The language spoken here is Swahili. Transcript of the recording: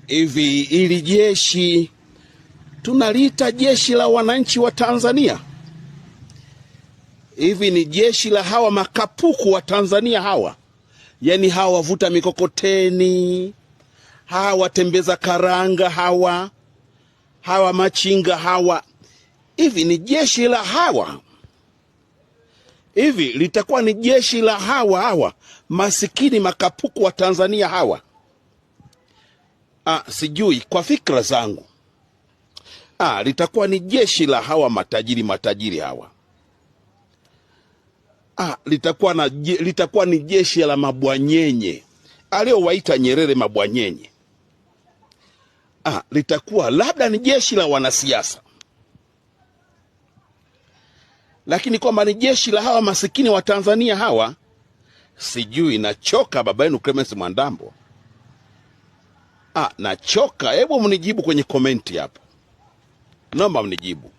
Hivi ili jeshi tunaliita jeshi la wananchi wa Tanzania? Hivi ni jeshi la hawa makapuku wa Tanzania hawa? Yani hawa wavuta mikokoteni, hawa watembeza karanga, hawa machinga hawa? Hivi ni jeshi la hawa? Hivi litakuwa ni jeshi la hawa masikini makapuku wa Tanzania hawa? Sijui, kwa fikra zangu litakuwa ni jeshi la hawa matajiri hawa. Litakuwa ni jeshi la mabwanyenye aliowaita Nyerere mabwanyenye. Litakuwa labda ni jeshi la wanasiasa, lakini kwamba ni jeshi la hawa masikini wa Tanzania hawa, sijui. Nachoka baba yenu Clemence Mwandambo, nachoka. Hebu mnijibu kwenye komenti hapo, naomba mnijibu.